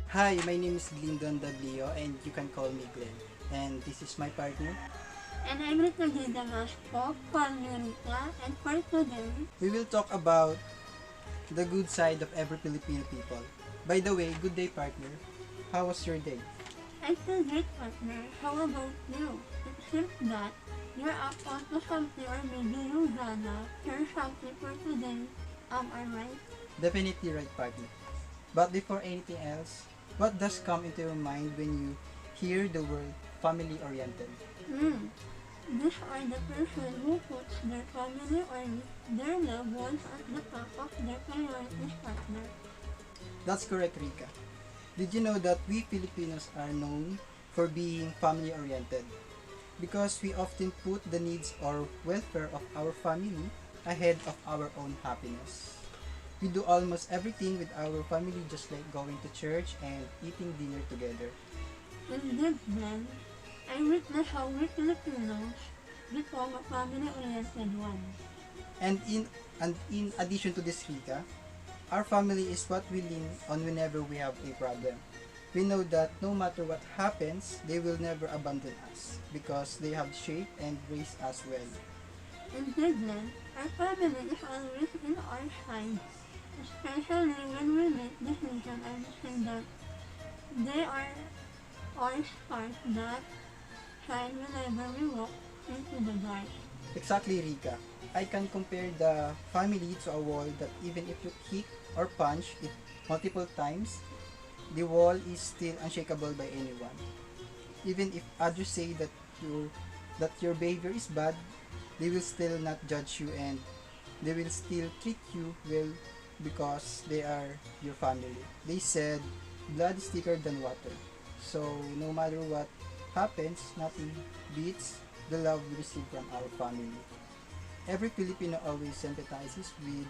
Hi, my name is GLEEDON DABLIO and you can call me Glenn. And this is my partner. And I'm RICO DAMASCO, PAULLNE, RICA, and for today, We will talk about the good side of every Filipino people. By the way, good day partner. How was your day? I feel great, partner. How about you? It seems that you're up onto something or maybe you're gonna share something for today. Am I right? Definitely right partner. But before anything else, what does come into your mind when you hear the word family-oriented? These are the person who puts their family or their loved ones at the top of their priorities, partner. That's correct, Rika. Did you know that we Filipinos are known for being family-oriented? Because we often put the needs or welfare of our family ahead of our own happiness. We do almost everything with our family, just like going to church and eating dinner together. Indeed, Glenn, I witness how we Filipinos become a family-oriented one. And in addition to this, Rika, our family is what we lean on whenever we have a problem. We know that no matter what happens, they will never abandon us because they have shaped and raised us well. Indeed, Glenn, our family is always in our side, especially when we make decisions and think that they are our stars that shine whenever we walk into the dark. Exactly, Rika. I can compare the family to a wall that even if you kick or punch it multiple times, the wall is still unshakable by anyone. Even if others say that your behavior is bad, they will still not judge you and they will still treat you well because they are your family. They said blood is thicker than water. So no matter what happens, nothing beats the love we receive from our family. Every Filipino always sympathizes with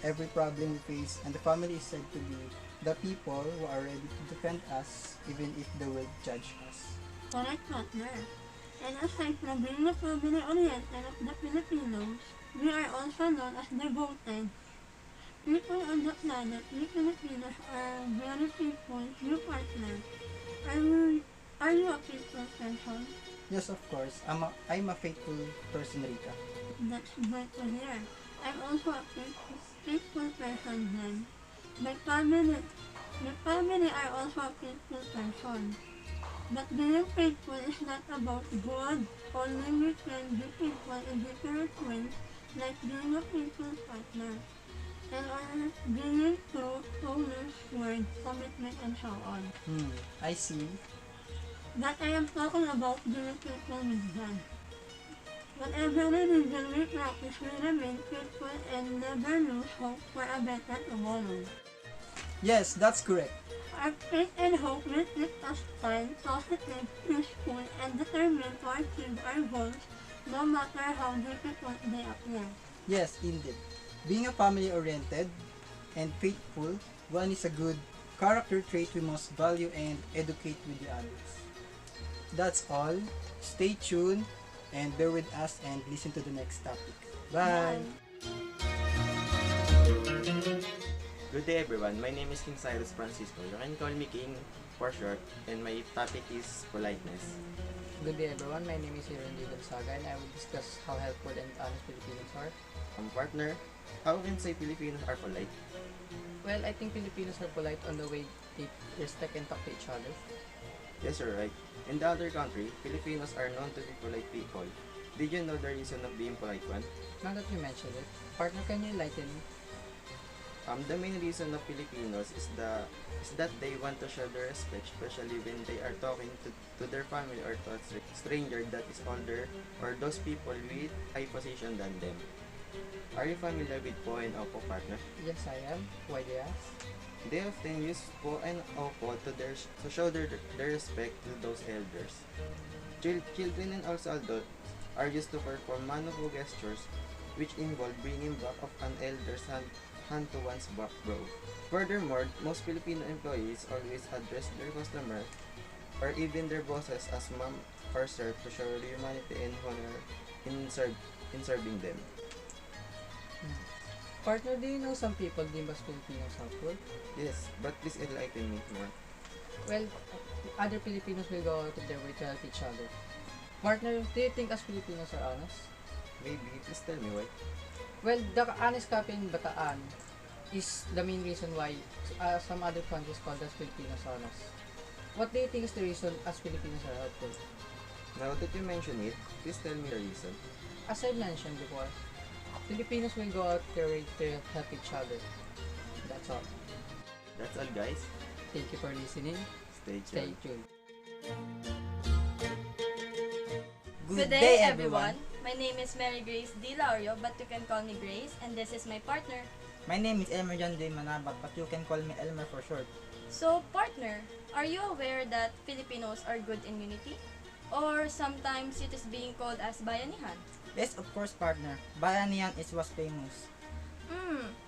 every problem we face, and the family is said to be the people who are ready to defend us even if the world judge us. Correct, partner. And aside from being a family-oriented of the Filipinos, we are also known as devoted. People on the planet, we Filipinos are very faithful. You, partner, are you a faithful person? Yes, of course. I'm a faithful person, Rika. That's great to hear. I'm also a faithful person, Glenn. My family are also a faithful person. But being faithful is not about God. Only we can be faithful in different ways, like being a faithful partner, and or being true to His word, commitment, and so on. I see. That I am talking about being faithful with God. Whatever religion we practice, we remain faithful and never lose hope for a better tomorrow. Yes, that's correct. Our faith and hope will keep us kind, positive, peaceful, and determined to achieve our goals no matter how difficult they appear. Yes, indeed. Being a family-oriented and faithful one is a good character trait we must value and educate with the others. That's all. Stay tuned and bear with us and listen to the next topic. Bye! Good day everyone, my name is King Cyrus Francisco. You can call me King for short, and my topic is politeness. Good day everyone, my name is GONZAGA and I will discuss how helpful and honest Filipinos are. Partner, how can say Filipinos are polite? Well, I think Filipinos are polite on the way they respect and talk to each other. Yes, you're right. In the other country, Filipinos are known to be polite people. Did you know the reason of being polite one? Now that you mentioned it, partner, can you enlighten me? The main reason of Filipinos is that they want to show their respect, especially when they are talking to their family or to a stranger that is older or those people with high position than them. Are you familiar with po and opo, partner? Yes, I am. Why do you ask? They often use po and opo to show their respect to those elders. Children and also adults are used to perform manoko gestures, which involve bringing back of an elder's hand to one's back row. Furthermore, most Filipino employees always address their customer or even their bosses as ma'am or sir to show humanity and honor in serving them. Partner, do you know some people deem us Filipinos helpful? Yes, but please enlighten me more. Well, other Filipinos will go out of their way to help each other. Partner, do you think us Filipinos are honest? Maybe, please tell me why. Well, the honest cafe in Bataan is the main reason why some other countries call us Filipinos honest. What do you think is the reason us Filipinos are helpful? Now that you mention it, please tell me the reason. As I mentioned before, Filipinos will go out their way to help each other. That's all. That's all, guys. Thank you for listening. Stay Stay tuned. tuned. Good day, everyone. My name is Mary Grace D. LAURIO, but you can call me Grace, and this is my partner. My name is ELMER MANABAT, but you can call me ELMER for short. So, partner, are you aware that Filipinos are good in unity? Or sometimes it is being called as bayanihan? Yes, of course, partner. Bayanihan was famous.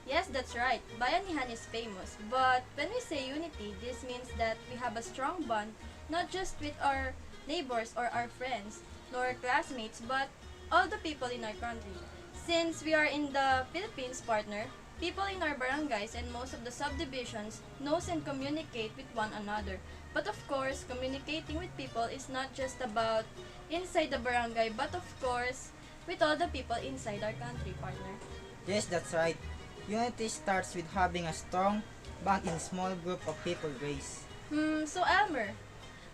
Yes, that's right. Bayanihan is famous. But when we say unity, this means that we have a strong bond, not just with our neighbors or our friends, nor classmates, but all the people in our country. Since we are in the Philippines, partner, people in our barangays and most of the subdivisions knows and communicate with one another. But of course, communicating with people is not just about inside the barangay, but of course, with all the people inside our country, partner. Yes, that's right. Unity starts with having a strong bond in a small group of people, Grace. So Elmer,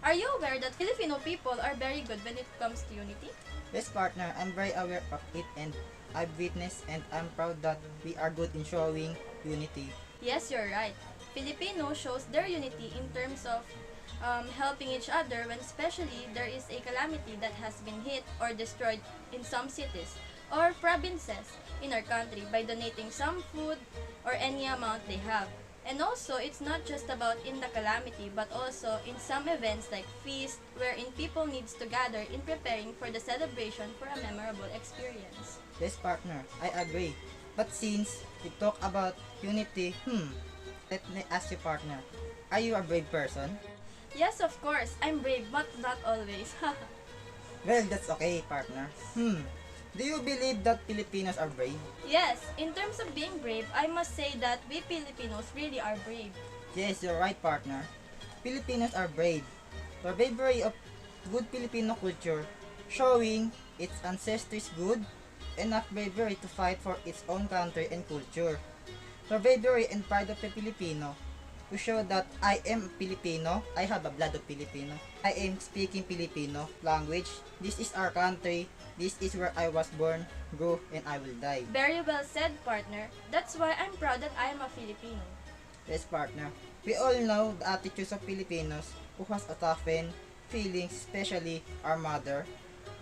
are you aware that Filipino people are very good when it comes to unity? Yes, partner, I'm very aware of it and I've witnessed and I'm proud that we are good in showing unity. Yes, you're right. Filipino shows their unity in terms of helping each other when especially there is a calamity that has been hit or destroyed in some cities or provinces in our country by donating some food or any amount they have. And also, it's not just about in the calamity, but also in some events like feast, wherein people needs to gather in preparing for the celebration for a memorable experience. Yes, partner, I agree. But since we talk about unity, let me ask you, partner, are you a brave person? Yes, of course, I'm brave, but not always. Well, that's okay, partner. Do you believe that Filipinos are brave? Yes, in terms of being brave, I must say that we Filipinos really are brave. Yes, you're right, partner. Filipinos are brave. The bravery of good Filipino culture, showing its ancestors good, enough bravery to fight for its own country and culture. The bravery and pride of the Filipino, to show that I am Filipino, I have a blood of Filipino. I am speaking Filipino language. This is our country. This is where I was born, grew, and I will die. Very well said, partner. That's why I'm proud that I am a Filipino. Yes, partner. We all know the attitudes of Filipinos who has a toughened feelings, especially our mother,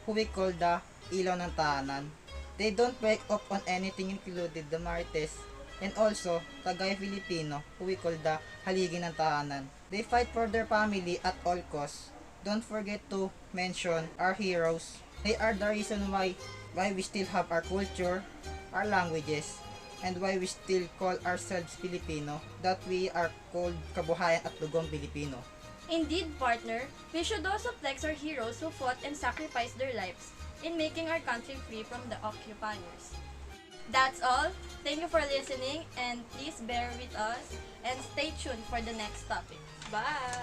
who we call the ilaw ng tahanan. They don't break up on anything included the marites, and also Tagay Filipino, who we call the haligi ng tahanan. They fight for their family at all costs. Don't forget to mention our heroes. They are the reason why we still have our culture, our languages, and why we still call ourselves Filipino, that we are called Kabuhayan at Lugong Pilipino. Indeed, partner, we should also flex our heroes who fought and sacrificed their lives in making our country free from the occupiers. That's all. Thank you for listening, and please bear with us and stay tuned for the next topic. Bye!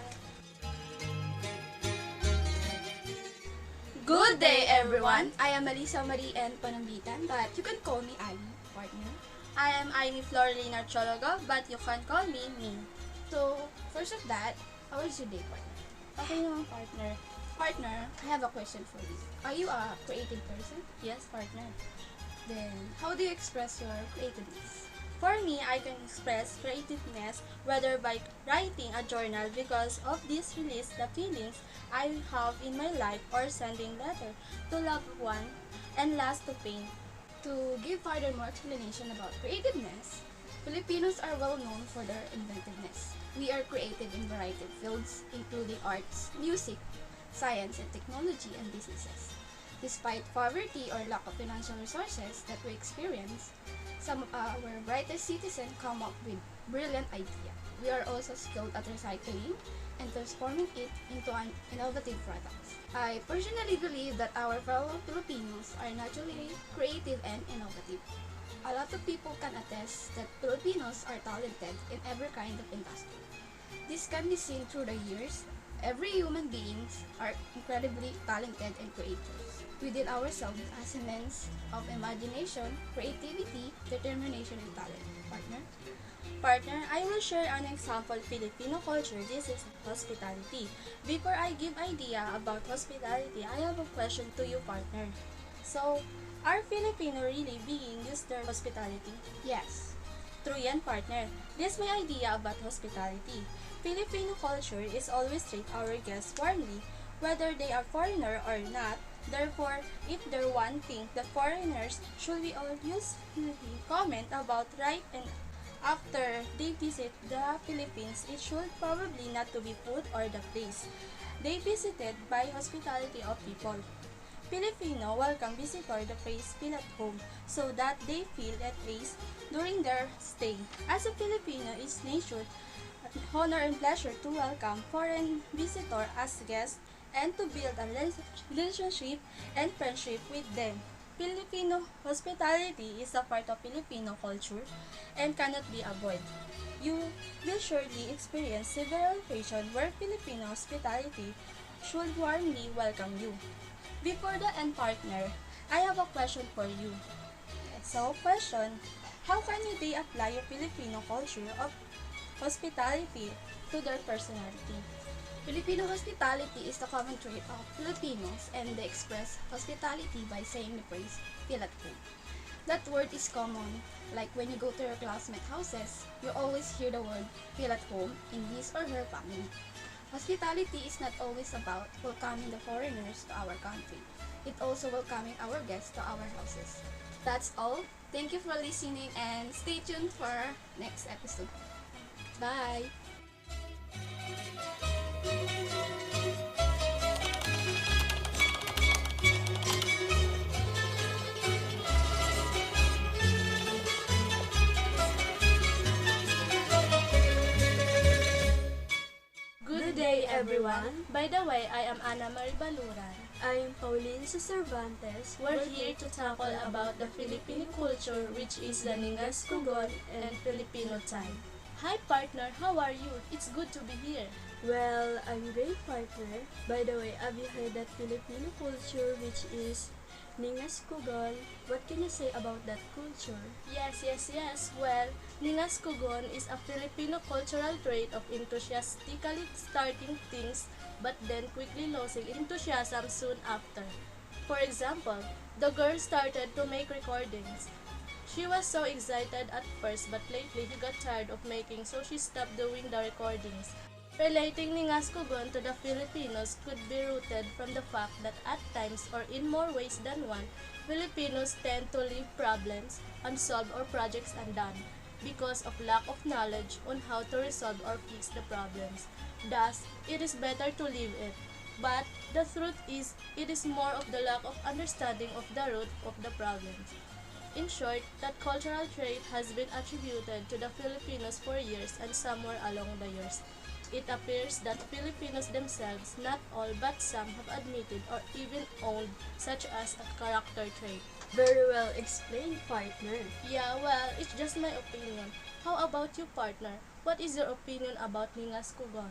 Good day, everyone. I am ALYZZA Marie and PANAMBITAN, but you can call me Ali, partner. I am FLORIELYN, but you can call me Me. So, first of that, how is your day, partner? Okay naman, partner. Partner, I have a question for you. Are you a creative person? Yes, partner. Then, how do you express your creativeness? For me, I can express creativeness whether by writing a journal because of this release the feelings I have in my life or sending letter to loved one and last to paint. To give further more explanation about creativeness, Filipinos are well known for their inventiveness. We are creative in variety of fields, including arts, music, science and technology, and businesses. Despite poverty or lack of financial resources that we experience, some of our brightest citizens come up with brilliant idea. We are also skilled at recycling and transforming it into an innovative products. I personally believe that our fellow Filipinos are naturally creative and innovative. A lot of people can attest that Filipinos are talented in every kind of industry. This can be seen through the years. Every human beings are incredibly talented and creators. Within ourselves as immense of imagination, creativity, determination, and talent. Partner? Partner, I will share an example Filipino culture. This is hospitality. Before I give idea about hospitality, I have a question to you, partner. So, are Filipino really being used their hospitality? Yes. True yan, partner. This my idea about hospitality. Filipino culture is always treat our guests warmly, whether they are foreigner or not. Therefore, if there one thing that foreigners should we all usually comment about right and after they visit the Philippines, it should probably not to be food or the place they visited by hospitality of people. Filipino welcome visitor the place feel at home so that they feel at ease during their stay. As a Filipino, it's nature, honor and pleasure to welcome foreign visitor as guests and to build a relationship and friendship with them. Filipino hospitality is a part of Filipino culture and cannot be avoided. You will surely experience several occasions where Filipino hospitality should warmly welcome you. Before the end, partner, I have a question for you. So, question, how can they apply a Filipino culture of hospitality to their personality? Filipino hospitality is the common trait of Filipinos, and they express hospitality by saying the phrase, feel at home. That word is common, like when you go to your classmate houses, you always hear the word, feel at home in his or her family. Hospitality is not always about welcoming the foreigners to our country. It also welcoming our guests to our houses. That's all. Thank you for listening and stay tuned for our next episode. Bye! Good day, everyone. By the way, I am Ana Marie Baluran. I am Pauline sa Cervantes. We're here to tackle about the Filipino culture, which is the Ningas Kugon and Filipino time. Hi, partner. How are you? It's good to be here. Well, I'm great, partner. By the way, have you heard that Filipino culture, which is Ningas Kugon? What can you say about that culture? Yes. Well, Ningas Kugon is a Filipino cultural trait of enthusiastically starting things but then quickly losing enthusiasm soon after. For example, the girl started to make recordings. She was so excited at first, but lately he got tired of making, so she stopped doing the recordings. Relating Ningas Kugon to the Filipinos could be rooted from the fact that at times, or in more ways than one, Filipinos tend to leave problems unsolved or projects undone because of lack of knowledge on how to resolve or fix the problems. Thus, it is better to leave it. But the truth is, it is more of the lack of understanding of the root of the problems. In short, that cultural trait has been attributed to the Filipinos for years and somewhere along the years. It appears that Filipinos themselves, not all but some, have admitted or even owned such as a character trait. Very well explained, partner. Yeah, well, it's just my opinion. How about you, partner? What is your opinion about Ningas Kugon?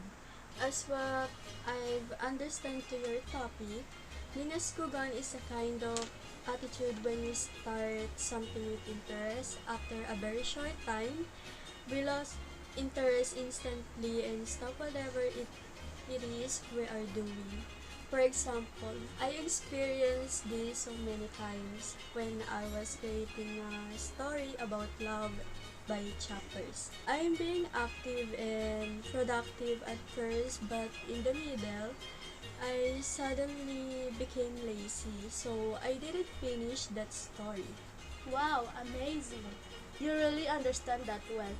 As what I've understand to your topic, Ningas Kugon is a kind of attitude when we start something with interest. After a very short time, we lost interest instantly and stop whatever it is we are doing. For example, I experienced this so many times when I was creating a story about love by chapters. I am being active and productive at first, but in the middle, I suddenly became lazy, so I didn't finish that story. Wow, amazing! You really understand that well.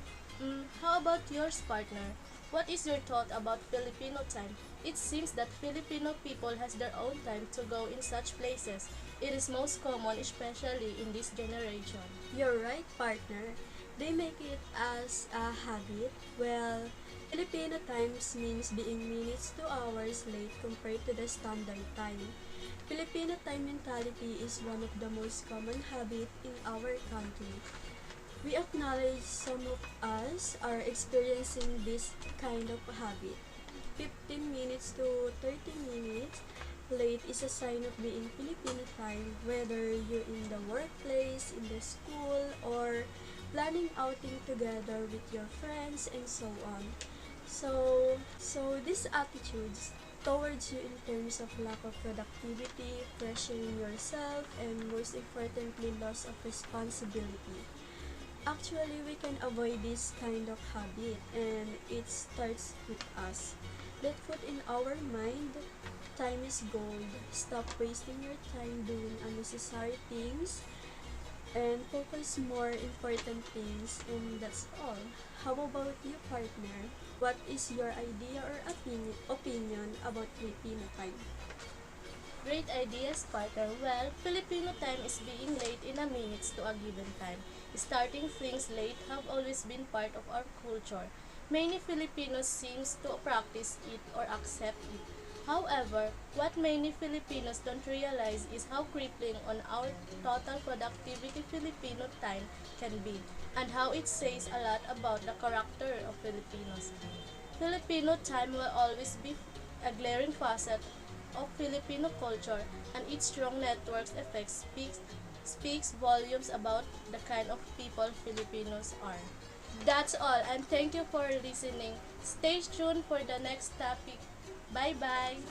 How about yours, partner? What is your thought about Filipino time? It seems that Filipino people has their own time to go in such places. It is most common, especially in this generation. You're right, partner. They make it as a habit. Well, Filipino times means being minutes to hours late compared to the standard time. Filipino time mentality is one of the most common habit in our country. We acknowledge some of us are experiencing this kind of habit. 15 minutes to 30 minutes late is a sign of being Filipino time, whether you're in the workplace, in the school, or planning outing together with your friends and so on. So these attitudes towards you in terms of lack of productivity, pressuring yourself, and most importantly, loss of responsibility. Actually, we can avoid this kind of habit, and it starts with us. Let's put in our mind, time is gold. Stop wasting your time doing unnecessary things and focus more important things, and that's all. How about you, partner? What is your idea or opinion about Filipino time? Great ideas, partner. Well, Filipino time is being late in a minutes to a given time. Starting things late have always been part of our culture. Many Filipinos seems to practice it or accept it. However, what many Filipinos don't realize is how crippling on our total productivity Filipino time can be, and how it says a lot about the character of Filipinos. Filipino time will always be a glaring facet of Filipino culture, and its strong networks effect speaks volumes about the kind of people Filipinos are. That's all, and thank you for listening. Stay tuned for the next topic. Bye-bye!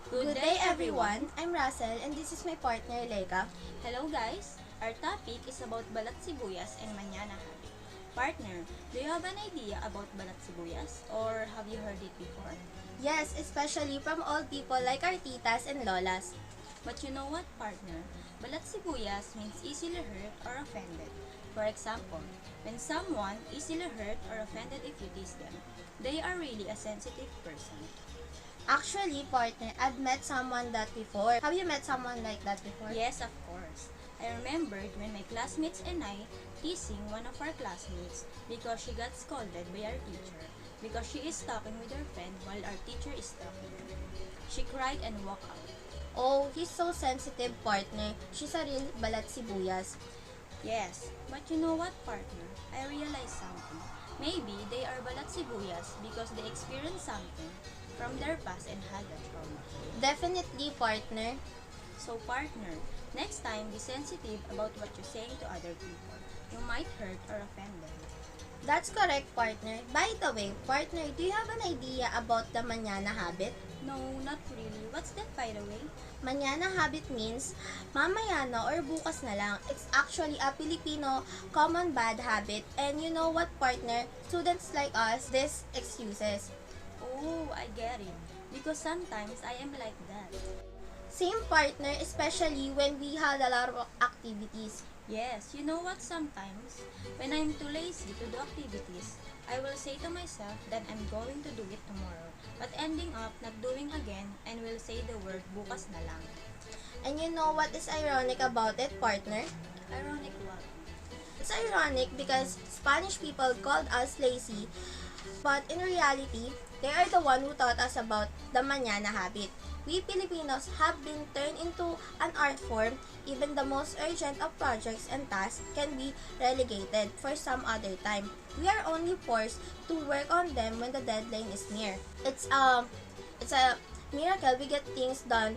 Good day everyone, I'm RASEL and this is my partner LEIKA. Hello guys! Our topic is about balat sibuyas and manana habit. Partner, do you have an idea about balat sibuyas? Or have you heard it before? Yes, especially from old people like our titas and lolas. But you know what, partner? Balat sibuyas means easily hurt or offended. For example, when someone easily hurt or offended if you tease them, they are really a sensitive person. Actually, partner, I've met someone that before. Have you met someone like that before? Yes, of course. I remembered when my classmates and I teasing one of our classmates because she got scolded by our teacher because she is talking with her friend while our teacher is talking. She cried and walked out. Oh, he's so sensitive, partner. She's a real balat sibuyas. Yes, but you know what, partner? I realized something. Maybe they are balat sibuyas because they experienced something from their past and had a trauma. Definitely, partner. So, partner, next time be sensitive about what you're saying to other people. You might hurt or offend them. That's correct, partner. By the way, partner, do you have an idea about the manana habit? No, not really. What's that, by the way? Manana habit means mamaya na or bukas na lang. It's actually a Filipino common bad habit. And you know what, partner? Students like us, this excuses. Oh, I get it. Because sometimes I am like that. Same, partner, especially when we had a lot of activities. Yes, you know what, sometimes, when I'm too lazy to do activities, I will say to myself that I'm going to do it tomorrow, but ending up not doing again and will say the word bukas na lang. And you know what is ironic about it, partner? Ironic what? It's ironic because Spanish people called us lazy, but in reality, they are the one who taught us about the manana habit. We Filipinos have been turned into an art form. Even the most urgent of projects and tasks can be relegated for some other time. We are only forced to work on them when the deadline is near. It's a miracle we get things done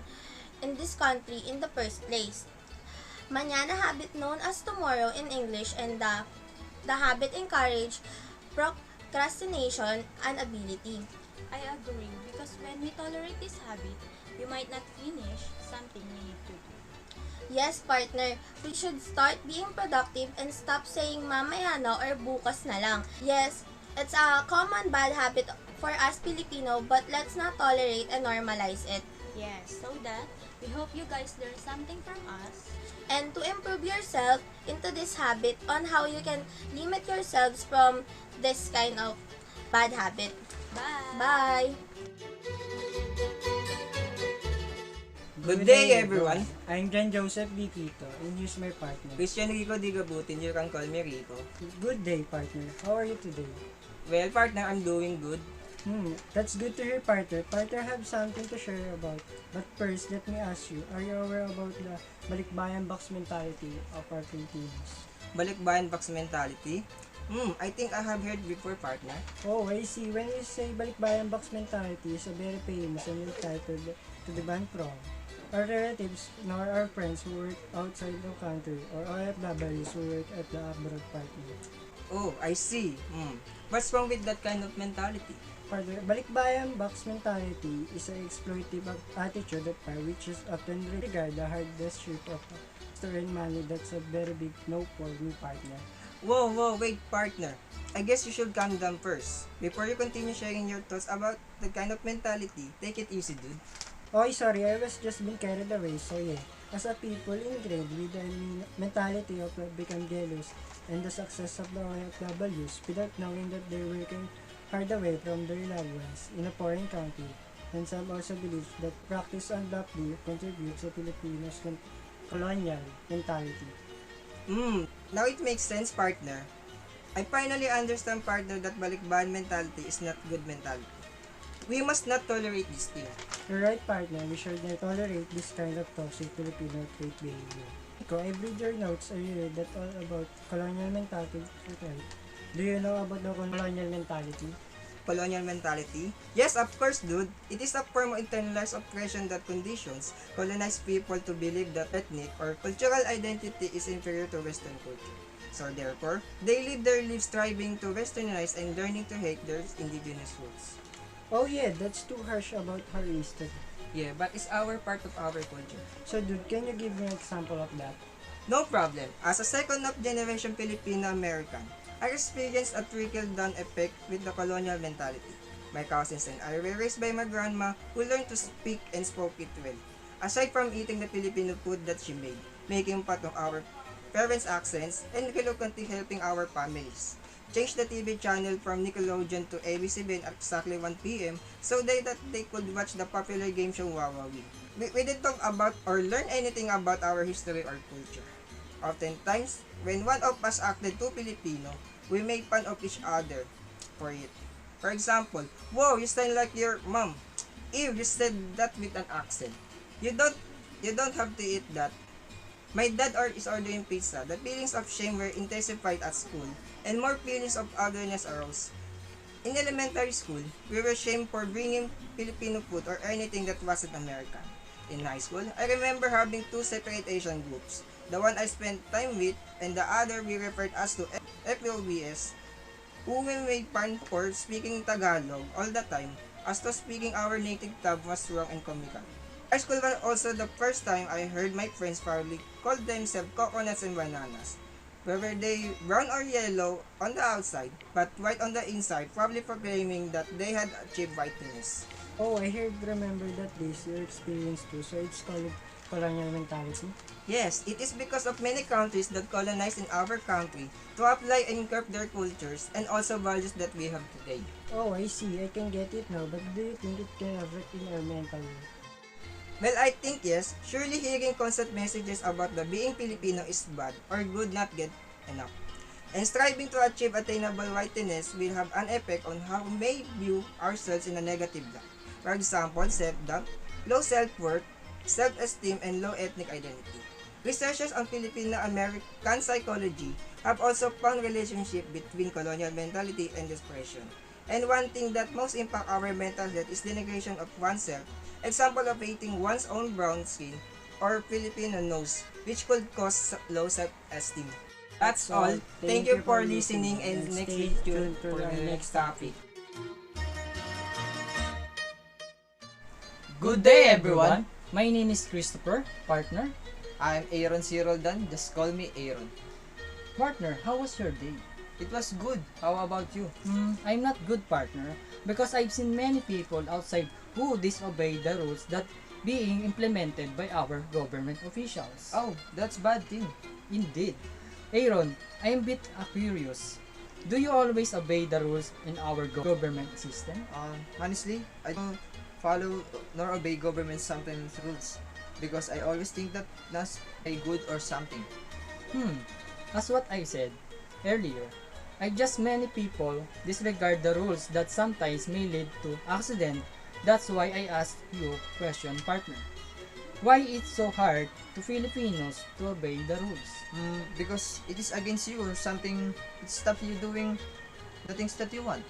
in this country in the first place. Manana habit, known as tomorrow in English, and the habit encourage procrastination and ability. I agree, because when we tolerate this habit, we might not finish something we need to do. Yes, partner, we should start being productive and stop saying mamaya na or bukas na lang. Yes, it's a common bad habit for us Filipino, but let's not tolerate and normalize it. Yes, so that we hope you guys learn something from us. And to improve yourself into this habit on how you can limit yourselves from this kind of bad habit. Bye! Bye! Good day, everyone. I'm John Joseph D. QUITO, and here's my partner. Christian Rico di GABUTIN, you can call me Rico. Good day, partner. How are you today? Well, partner, I'm doing good. That's good to hear, partner. Partner have something to share about. But first, let me ask you, are you aware about the balikbayan box mentality of our Filipinos? Balikbayan box mentality? I think I have heard before, partner. Oh, I see. When you say balikbayan box mentality is a very famous and entitled to the band from our relatives nor our friends who work outside the country or OFWs who work at the abroad partner. Oh, I see. What's wrong with that kind of mentality? Partner, balikbayan box mentality is an exploitative attitude of power which is often regarded the hardest shape of to earn money. That's a very big no for me, partner. Whoa, wait, partner. I guess you should calm down first. Before you continue sharing your thoughts about the kind of mentality, take it easy, dude. Oh, sorry, I was just being carried away, so yeah. As a people ingrained with the mentality of become jealous and the success of the OFWs without knowing that they're working hard away from their loved ones in a foreign country. And some also believe that practice undoubtedly contributes to Filipinos' colonial mentality. Now it makes sense, partner. I finally understand, partner, that balikbayan mentality is not good mentality. We must not tolerate this thing. You're right, partner. We should not tolerate this kind of toxic Filipino trait behavior. Rico, I read your notes earlier that all about colonial mentality. Do you know about the colonial mentality? Colonial mentality? Yes, of course, dude. It is a form of internalized oppression that conditions colonized people to believe that ethnic or cultural identity is inferior to Western culture. So therefore, they live their lives striving to westernize and learning to hate their indigenous roots. Oh yeah, that's too harsh about her history. Yeah, but it's our part of our culture. So dude, can you give me an example of that? No problem. As a second-generation Filipino-American, I experienced a trickle-down effect with the colonial mentality. My cousins and I were raised by my grandma who learned to speak and spoke it well. Aside from eating the Filipino food that she made, making part of our parents' accents, and reluctantly helping our families. Change the TV channel from Nickelodeon to ABC7 at exactly 1 p.m. so that they could watch the popular game show Wawawi. We didn't talk about or learn anything about our history or culture. Oftentimes, when one of us acted too Filipino, we made fun of each other for it. For example, "Whoa, you sound like your mom." "Ew, you said that with an accent." You don't have to eat that." My dad is ordering pizza. The feelings of shame were intensified at school, and more feelings of otherness arose. In elementary school, we were shamed for bringing Filipino food or anything that wasn't American. In high school, I remember having two separate Asian groups. The one I spent time with, and the other we referred as to FLBS, who we made fun for speaking Tagalog all the time, as to speaking our native tongue was wrong and comical. High school was also the first time I heard my friends proudly call themselves coconuts and bananas. Whether they brown or yellow on the outside, but white on the inside, probably proclaiming that they had achieved whiteness. Oh, I remember that this your experience too, so it's called colonial mentality? Yes, it is because of many countries that colonized in our country to apply and curb their cultures and also values that we have today. Oh, I see. I can get it now, but do you think it can affect in our mental health? Well, I think yes. Surely hearing constant messages about the being Filipino is bad or good not get enough. And striving to achieve attainable whiteness will have an effect on how we may view ourselves in a negative light. For example, self-doubt, low self-worth, self-esteem, and low ethnic identity. Researchers on Filipino-American psychology have also found relationship between colonial mentality and depression. And one thing that most impact our mental health is denigration of oneself, example of hating one's own brown skin or Filipino nose, which could cause low self-esteem. That's all. Thank you for listening and stay tuned for the next topic. Good day, everyone. My name is Christopher, partner. I'm Aaron C. ROLDAN, just call me Aaron. Partner, how was your day? It was good. How about you? I'm not good, partner, because I've seen many people outside who disobey the rules that being implemented by our government officials. Oh, that's bad thing. Indeed. Aaron, I am a bit curious. Do you always obey the rules in our government system? Honestly, I don't follow nor obey government sometimes rules. because I always think that that's a good or something. As what I said earlier, I just many people disregard the rules that sometimes may lead to accident. That's why I asked you question, partner. Why it's so hard to Filipinos to obey the rules? Because it is against you or something. It's stop you doing the things that you want.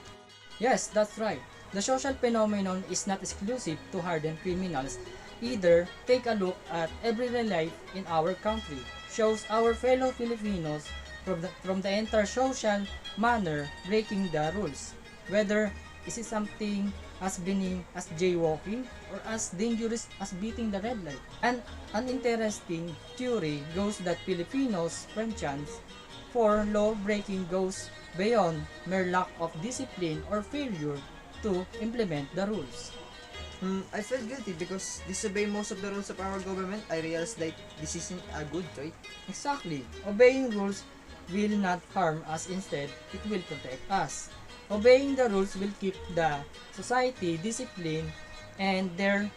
Yes, that's right. The social phenomenon is not exclusive to hardened criminals. Either, take a look at everyday life in our country. Shows our fellow Filipinos from the entire social manner breaking the rules. Whether is it something as benign as jaywalking or as dangerous as beating the red light. And an interesting theory goes that Filipinos' penchant for law breaking goes beyond mere lack of discipline or failure to implement the rules. I felt guilty because disobey most of the rules of our government. I realized that this isn't a good choice. Exactly. Obeying rules will not harm us, instead, it will protect us. Obeying the rules will keep the society disciplined and there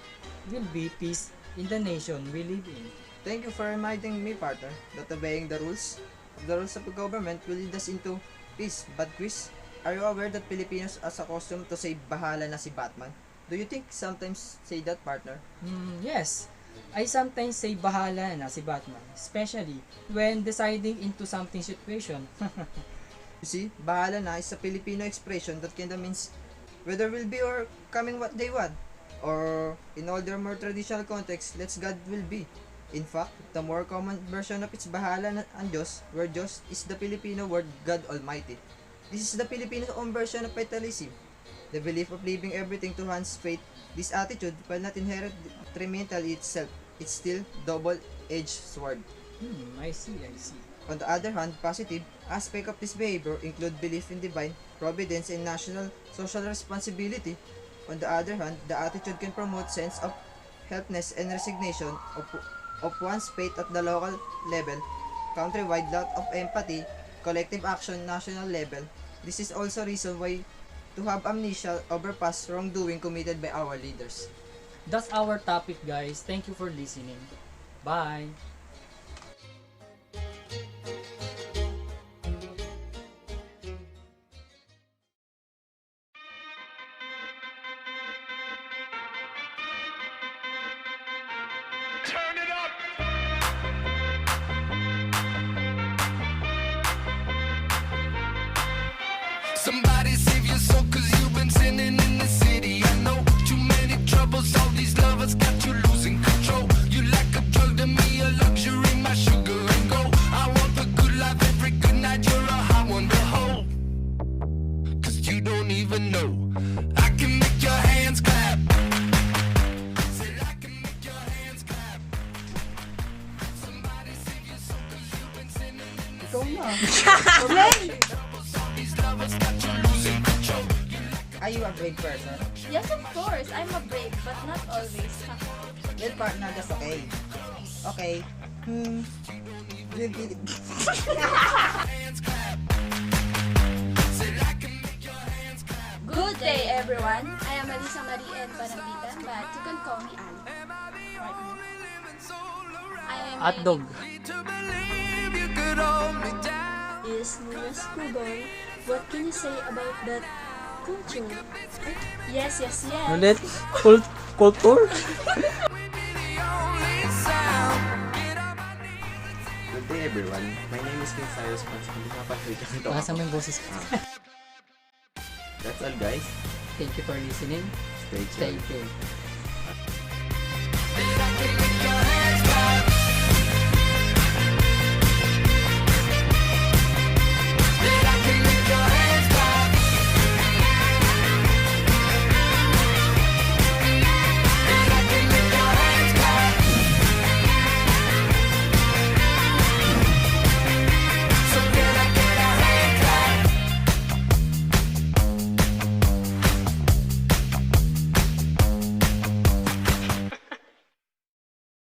will be peace in the nation we live in. Thank you for reminding me, partner, that obeying the rules of the government will lead us into peace. But Chris, are you aware that Filipinos are accustomed to say bahala na si Batman? Do you think sometimes say that, partner? Yes. I sometimes say bahala na si Batman, especially when deciding into something situation. You see, bahala na is a Filipino expression that kinda means whether will be or coming what they want. Or in all their more traditional context, let's God will be. In fact, the more common version of its bahala na ang Diyos, where Diyos is the Filipino word God Almighty. This is the Filipino own version of fatalism. The belief of leaving everything to God's fate. This attitude, while not inherent detrimental itself, it's still double-edged sword. I see. On the other hand, positive aspect of this behavior include belief in divine providence and national social responsibility. On the other hand, the attitude can promote sense of helplessness and resignation of one's fate at the local level, countrywide lack of empathy, collective action national level. This is also reason why to have amnesia over past wrongdoing committed by our leaders. That's our topic, guys. Thank you for listening. Bye. Somebody save your soul, cause you've been sinning in the city. I know too many troubles, all these lovers got you losing control. You like a drug to me, a luxury, my sugar and gold. I want the good life every good night, you're a hot one to hold. Cause you don't even know, I can make your hands clap. Said I can make your hands clap. Somebody save your soul, cause you've been sinning in the city. Are you a brave person? Yes, of course. I'm a brave, but not always. Well, partner, that's okay. Okay. Good day, everyone. I am ALYZZA and PANAMBITAN, but you can call me Anne. I am Hotdog. Is Ninas Kugon. What can you say about that culture? Yes. Ulit? Culture? Good day everyone, my name is CYRUS. Baka mo yung boses ko. That's all guys. Thank you for listening. Stay tuned. Stay tuned.